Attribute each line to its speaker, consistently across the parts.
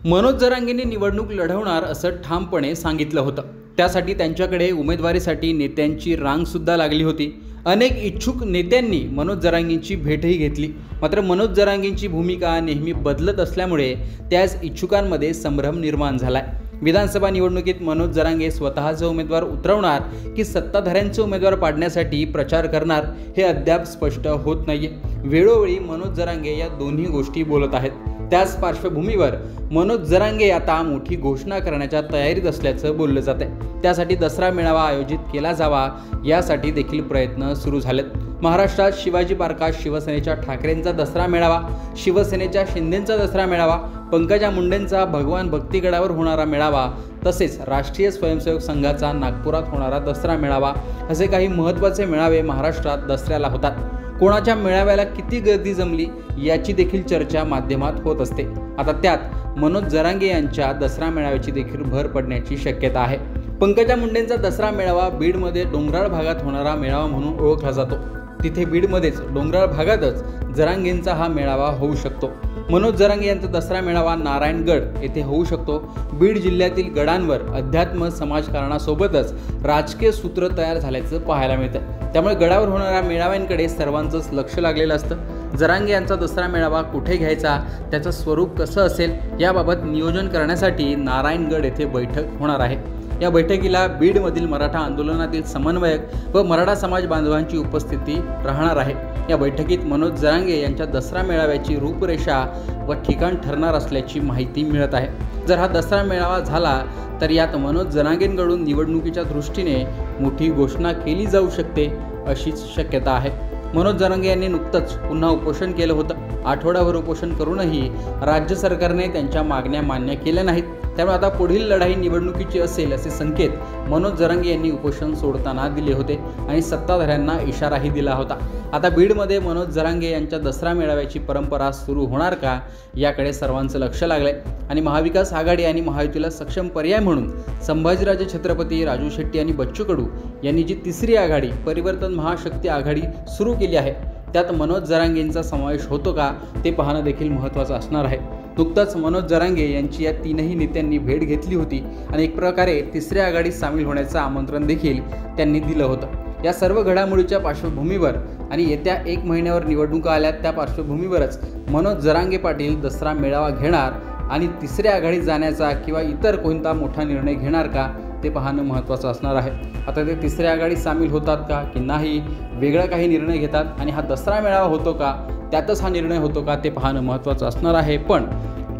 Speaker 1: मनोज जरांगेंनी निवडणूक लढवणार असं ठामपणे सांगितलं होतं। त्यासाठी त्यांच्याकडे उमेदवारीसाठी नेत्यांची रांग सुद्धा लागली होती। अनेक इच्छुक नेत्यांनी मनोज जरांगेंची भेटही घेतली। मात्र मनोज जरांगेंची भूमिका नेहमी बदलत असल्यामुळे त्याच इच्छुकांमध्ये संभ्रम निर्माण झालाय। विधानसभा निवडणुकीत मनोज जरांगे स्वतःचा उमेदवार उतरवणार की सत्ताधाऱ्यांचे उमेदवार पाडण्यासाठी प्रचार करणार हे अद्याप स्पष्ट होत नाहीये। वेळोवेळी मनोज जरांगे या दोन्ही गोष्टी बोलत आहेत। त्याच पार्श्वभूमीवर मनोज जरांगे आता मोठी घोषणा करण्याच्या तयारीत असल्याचं बोललं जातंय। त्यासाठी दसरा मेळावा आयोजित केला जावा यासाठी देखील प्रयत्न सुरू झालेत। महाराष्ट्रात शिवाजी पार्कात शिवसेनेच्या ठाकरेंचा दसरा मेळावा, शिवसेनेच्या शिंदेंचा दसरा मेळावा, पंकजा मुंडेंचा भगवान भक्तीगडावर होणारा मेळावा, तसेच राष्ट्रीय स्वयंसेवक संघाचा नागपुरात होणारा दसरा मेळावा असे काही महत्त्वाचे मेळावे महाराष्ट्रात दसऱ्याला होतात। कोणाच्या मेळाव्याला किती गर्दी जमली याची देखील चर्चा माध्यमात होत असते। आता त्यात मनोज जरांगे यांच्या दसरा मेळाव्याची देखील भर पडण्याची शक्यता आहे। पंकजा मुंडेंचा दसरा मेळावा बीडमध्ये डोंगराळ भागात होणारा मेळावा म्हणून ओळखला जातो। तिथे बीडमध्येच डोंगराळ भागातच जरांगेंचा हा मेळावा होऊ शकतो। मनोज जरांगे यांचा दसरा मेळावा नारायणगड येथे होऊ शकतो। बीड जिल्ह्यातील गडांवर अध्यात्म समाजकारणासोबतच राजकीय सूत्र तयार झाल्याचं पाहायला मिळतं। त्यामुळे गडावर होणाऱ्या मेळाव्यांकडे सर्वांचंच लक्ष लागलेलं असतं। जरांगे यांचा दसरा मेळावा कुठे घ्यायचा, त्याचं स्वरूप कसं असेल याबाबत नियोजन करण्यासाठी नारायणगड येथे बैठक होणार आहे। या बैठकीला बीडमधील मराठा आंदोलनातील समन्वयक व मराठा समाज बांधवांची उपस्थिती राहणार आहे। या बैठकीत मनोज जरांगे यांच्या दसरा मेळाव्याची रूपरेषा व ठिकाण ठरणार असल्याची माहिती मिळत आहे। जर हा दसरा मेळावा झाला तर यात मनोज जरांगेंकडून निवडणुकीच्या दृष्टीने मोठी घोषणा केली जाऊ शकते अशीच शक्यता आहे। मनोज जरांगे यांनी नुकतंच पुन्हा उपोषण केलं होतं। आठवडाभर उपोषण करूनही राज्य सरकारने त्यांच्या मागण्या मान्य केल्या नाहीत। त्यामुळे आता पुढील लढाई निवडणुकीची असेल असे संकेत मनोज जरांगे यांनी उपोषण सोडताना दिले होते आणि सत्ताधाऱ्यांना इशाराही दिला होता। आता बीडमध्ये मनोज जरांगे यांच्या दसरा मेळाव्याची परंपरा सुरू होणार का याकडे सर्वांचं लक्ष लागलंय आणि महाविकास आघाडी आणि महायुतीला सक्षम पर्याय म्हणून संभाजीराजे छत्रपती, राजू शेट्टी आणि बच्चू कडू यांनी जी तिसरी आघाडी परिवर्तन महाशक्ती आघाडी सुरू केली आहे त्यात मनोज जरांगेंचा समावेश होतो का ते पाहणं देखील महत्त्वाचं असणार आहे। नुकताच मनोज जरांगे यांची या तीनही नेत्यांनी भेट घेतली होती आणि एक प्रकारे तिसऱ्या आघाडीत सामील होण्याचं आमंत्रण देखील त्यांनी दिलं होतं। या सर्व घडामोडीच्या पार्श्वभूमीवर आणि येत्या 1 महिन्यावर निवडणुका आल्यात त्या पार्श्वभूमीवरच मनोज जरांगे पाटील दसरा मेळावा घेणार आणि तिसऱ्या आघाडीत जाण्याचा किंवा इतर कोणता मोठा निर्णय घेणार का ते पाहणं महत्त्वाचं असणार आहे। आता ते तिसऱ्या आघाडीत सामील होतात का की नाही, वेगळा काही निर्णय घेतात आणि हा दसरा मेळावा होतो का त्यातच हा निर्णय होतो का ते पाहणं महत्त्वाचं असणार आहे। पण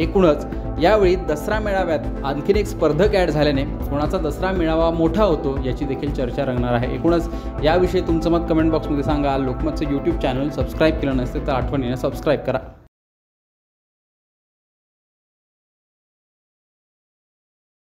Speaker 1: एकूणच यावेळी दसरा मेळाव्यात आणखीन एक स्पर्धक ॲड झाल्याने कोणाचा दसरा मेळावा मोठा होतो याची देखील चर्चा रंगणार आहे। एकूणच याविषयी तुमचं मत कमेंट बॉक्समध्ये सांगा। लोकमतचं यूट्यूब चॅनल सबस्क्राईब केलं नसेल तर आठवणीने सबस्क्राईब करा।